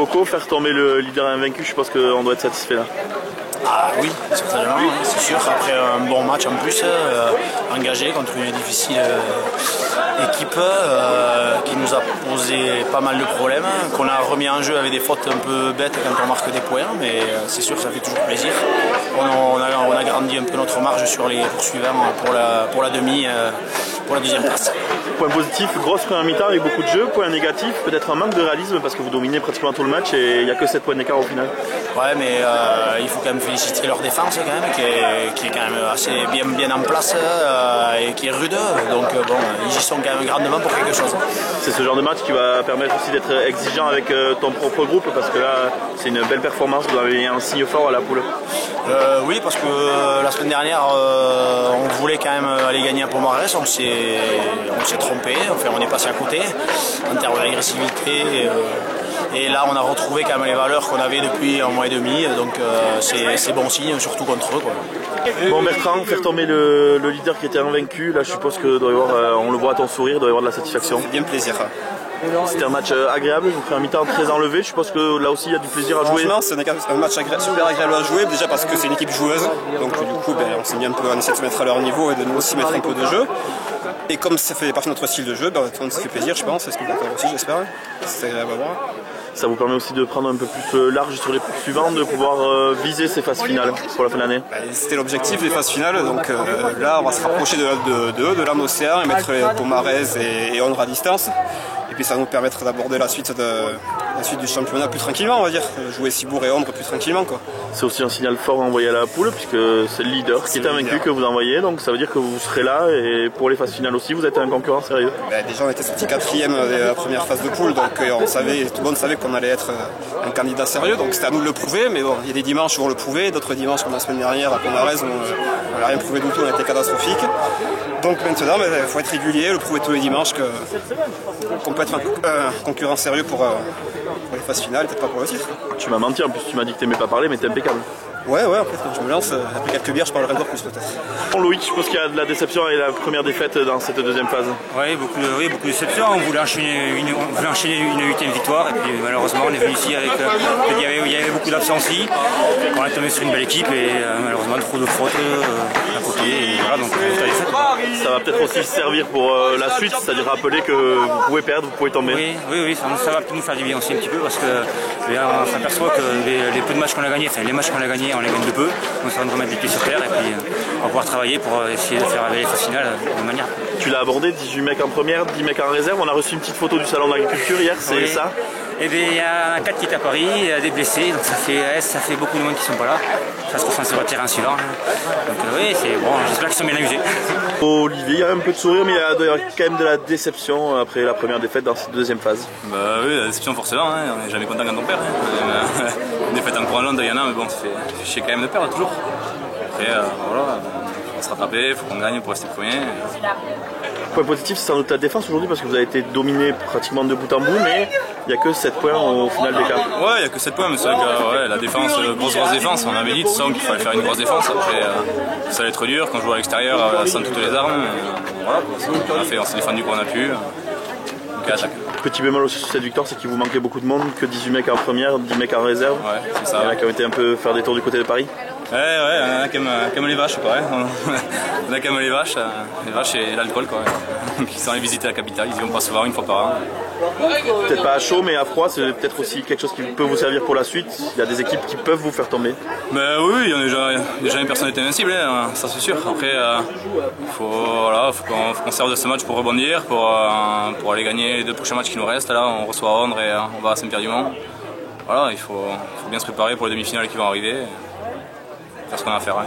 Coco, faire tomber le leader invaincu, je pense qu'on doit être satisfait là. Ah oui, certainement, c'est sûr. Après un bon match en plus, engagé contre une difficile équipe qui nous a posé pas mal de problèmes, qu'on a remis en jeu avec des fautes un peu bêtes quand on marque des points, mais c'est sûr que ça fait toujours plaisir. On a grandi un peu notre marge sur les poursuivants pour la deuxième place. Point positif, grosse première mi-temps avec beaucoup de jeux. Point négatif, peut-être un manque de réalisme parce que vous dominez pratiquement tout le match et il n'y a que 7 points d'écart au final. Ouais, mais il faut quand même féliciter leur défense quand même, qui est quand même assez bien en place et qui est rude. Donc bon, ils y sont quand même grandement pour quelque chose. C'est ce genre de match qui va permettre aussi d'être exigeant avec ton propre groupe parce que là, c'est une belle performance. Vous avez un signe fort à la poule. Oui, parce que la semaine dernière, on voulait quand même aller gagner à Pomarès. On s'est trompé, enfin, on est passé à côté en termes d'agressivité. Et là, on a retrouvé quand même les valeurs qu'on avait depuis un mois et demi. Donc c'est bon signe, surtout contre eux, quoi. Bon Bertrand, faire tomber le leader qui était invaincu, là je suppose que doit y avoir, on le voit à ton sourire, doit y avoir de la satisfaction. C'est bien plaisir. C'était un match agréable, vous faites un mi-temps très enlevé, je suppose que là aussi il y a du plaisir à jouer. Franchement, c'est un match super agréable à jouer, déjà parce que c'est une équipe joueuse, donc du coup on s'est mis un peu, on essaie de se mettre à leur niveau et de nous aussi mettre un peu de jeu. Et comme ça fait partie de notre style de jeu, on se fait plaisir, je pense, c'est ce qu'on va faire aussi, j'espère. C'est agréable à voir. Ça vous permet aussi de prendre un peu plus large sur les poursuivants, de pouvoir viser ces phases finales pour la fin de l'année. C'était l'objectif, les phases finales, donc là on va se rapprocher de l'âme océan et mettre Pomarès et Ondre à distance. Et puis ça va nous permettre d'aborder la suite du championnat plus tranquillement, on va dire. Jouer Cibourg et Ondre plus tranquillement, quoi. C'est aussi un signal fort envoyé à la poule puisque c'est le leader qui est invaincu que vous envoyez, donc ça veut dire que vous serez là et pour les phases finales aussi vous êtes un concurrent sérieux. Déjà on était sorti 4e de la première phase de poule, donc tout le monde savait qu'on allait être un candidat sérieux, donc c'était à nous de le prouver, mais bon, il y a des dimanches où on le prouvait, d'autres dimanches comme la semaine dernière à Pomarès on n'a rien prouvé du tout, on était catastrophique. Donc maintenant il faut être régulier, le prouver tous les dimanches qu'on peut être un concurrent sérieux pour les phases finales, peut-être pas pour le titre. Tu m'as menti en plus, tu m'as dit que t'aimais pas parler mais t'es impeccable. Ouais, en fait quand je me lance, après quelques bières je parlerai encore plus peut-être. Bon Loïc, je pense qu'il y a de la déception et la première défaite dans cette deuxième phase. Oui, beaucoup de déception. On voulait enchaîner une 8e victoire et puis malheureusement on est venu ici avec il y avait beaucoup d'absences. On est tombé sur une belle équipe et malheureusement trop de fautes à côté. Et voilà, donc ça va peut-être aussi servir pour la suite, c'est-à-dire rappeler que vous pouvez perdre, vous pouvez tomber. Oui, ça va nous faire du bien aussi un petit peu parce que on s'aperçoit que les peu de matchs qu'on a gagnés, enfin les matchs qu'on a gagnés, on les gagne de peu. Donc ça va nous remettre les pieds sur terre et puis on va pouvoir travailler pour essayer de faire les phases finales de manière. Tu l'as abordé, 18 mecs en première, 10 mecs en réserve. On a reçu une petite photo du salon de l'agriculture hier, c'est ça? Et bien il y a un 4 qui est à Paris, il y a des blessés, donc ça fait beaucoup de monde qui sont pas là. Ça se ressent sur le terrain suivant. Donc oui, c'est bon, j'espère qu'ils sont bien amusés. Olivier, il y a un peu de sourire, mais il y a quand même de la déception après la première défaite dans cette deuxième phase. Bah oui, la déception forcément, hein. On n'est jamais content quand on perd. Hein. Une défaite encourageante, il y en a, mais bon, ça fait chier quand même de perdre toujours. Après, voilà, on va se rattraper, il faut qu'on gagne pour rester premier. Point positif, c'est sans doute la défense aujourd'hui parce que vous avez été dominé pratiquement de bout en bout, mais il n'y a que 7 points au final des cas. Ouais, il n'y a que 7 points, mais c'est vrai que la défense, grosse défense, on avait dit de toute façon qu'il fallait faire une grosse défense. Après, ça allait être dur quand on joue à l'extérieur sans toutes les armes. Voilà, on s'est défendu comme on a pu. Donc attaque. Petit bémol aussi sur cette victoire, c'est qu'il vous manquait beaucoup de monde, que 18 mecs en première, 10 mecs en réserve. Ouais, c'est ça. Il y en a qui ont été un peu faire des tours du côté de Paris. Ouais, on a quand même les vaches, quoi. On a quand même les vaches et l'alcool, quoi. Qui sont allés visiter la capitale, ils y vont pas souvent, une fois par an. Peut-être pas à chaud, mais à froid, c'est peut-être aussi quelque chose qui peut vous servir pour la suite. Il y a des équipes qui peuvent vous faire tomber. Mais oui, il y a déjà une personne invincible, hein, ça c'est sûr. Après, faut qu'on serve de ce match pour rebondir, pour aller gagner les 2 prochains matchs qui nous restent. Là, on reçoit Ondre et on va à Saint-Pierre-du-Mont. Voilà, il faut bien se préparer pour les demi-finales qui vont arriver. Faire ce qu'on a à faire. Hein.